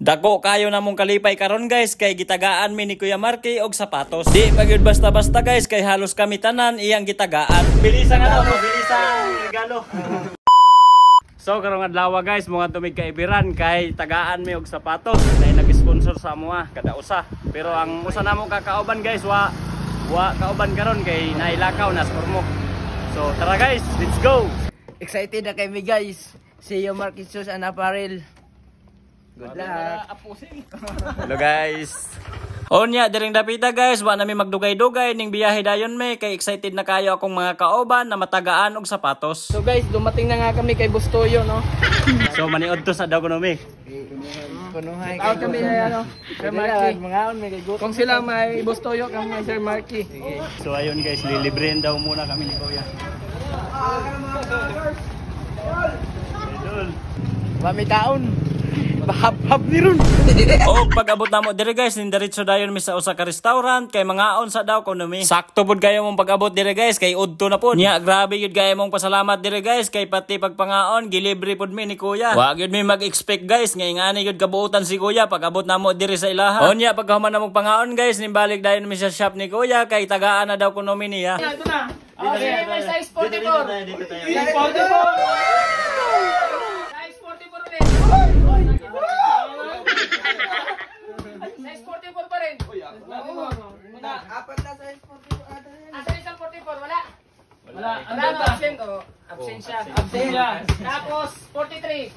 Dako kayo namong kalipay karon guys kay gitagaan mi ni Kuya Marky og sapatos. Di pagyud basta-basta guys kay halos kami tanan iyang gitagaan. Bilisan nga to, bilisan regalo. So karong adlaw guys, mga tumig kaibiran kay tagaan mi og sapatos. Nay nag-sponsor sa amoa kada usa. Pero ang usa namo kakauban guys wa kauban karon kay nailakaw na spormo. So tara guys, let's go. Excited na kami guys. See you Marky Shoes and Apparel. Good luck. Hello guys. Onya diring dapita guys, wa nami magdugay-dugay ning biyahe dayon me kay excited na kayo akong mga kauban na matagaan og sapatos. So guys, dumating na nga kami kay Bustoyo, no? So maniod to sa Dagonomi. Punuhay kami na ano, Sir Marky. Kung sila may Bustoyo kami Sir Marky. So ayun guys, lilibrehin daw muna kami ni Kuya. Mami taon. Bahab-hab ni ron. O pag-abot namo dire guys, nindiretso dayon mi sa usa ka restaurant kay mangaon sa daw kuno mi. Sakto pud kayo mong pag-abot dire guys kay udto na pud. Nya grabe yun kayo mong pasalamat dire guys kay pati pagpangaon gilibre pud mi ni Kuya. Wa gyud mi mag-expect guys ngay ngani gyud kabuutan si Kuya pag-abot namo dire sa ilaha. O nya pagkahuman namo pangaon guys, nimbalik dayon mi sa shop ni Kuya kay tagaan na daw kuno mi niya. Ito na. Okay, may size 44. Size 44. Size 44 pa rin. Apat na size 44. Asa isang 44? Wala? Wala. Absent o? Absent siya. Tapos 43.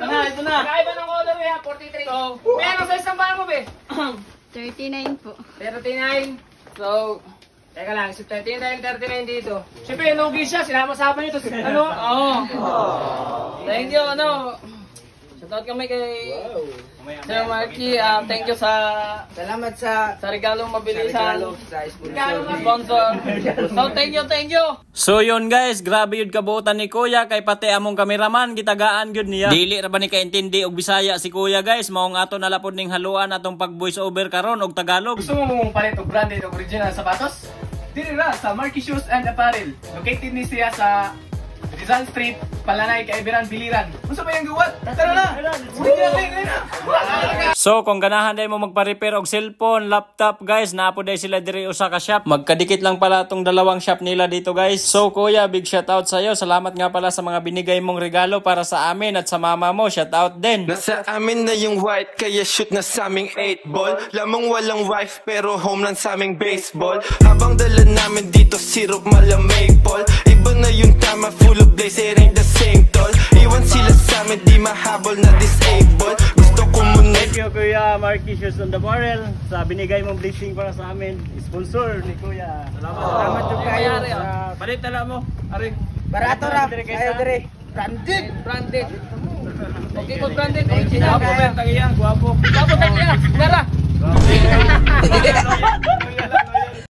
Ito na. Kaiba ng color ya, 43. May anong size ng bahan mo be? 39 po. 39. So, teka lang, 39, 39 dito. Siyempre, nugi siya. Sinama-sama niyo ito. Ano? Oo. Thank you, ano. Shoutout kami kay Sir Marky. Thank you sa salamat sa regalong mabilisan. Sa sponsor. So, thank you. So yun guys, grabe yun kabuutan ni Kuya kay pati among kameraman gitagaan gyud niya. Dili ra ba ni kaintindi og Bisaya si Kuya guys, maong ato nalapod ning haluan atong pag voice over karon og Tagalog. Gusto mo mong palit og branded og original sapatos? Diri ra sa Marky Shoes and Apparel. Located ni siya sa Rizal Street, Palanay, Kaibiran, Biliran. Gusto ba yung guwat? Tara na! So kung ganahan day mo magpa-repair og cellphone, laptop guys, naapo day sila diri usa ka shop. Magkadikit lang pala tong dalawang shop nila dito guys. So Kuya, big shout out sa iyo. Salamat nga pala sa mga binigay mong regalo para sa amin at sa mama mo. Shout out din. Nasa amin na yung white kaya shoot na sa aming 8 ball. Lamang walang wife pero home lang sa aming baseball. Habang dala namin dito syrup malamig Paul. Iba na yung tama full of blaze, it ain't the same tol. Iwan sila sa amin di mahabol na disable. Gusto ko muna. Thank you Kuya Marky Shoes and Apparel sa binigay mong blessing para sa amin. Sponsor ni Kuya. Salamat yung kayo. Palit tala mo. Ari. Barato ra. Ayo dire. Branded. Okay po branded. Original. Guwapo, tagiyan, guwapo. Guwapo tagiyan. Nara.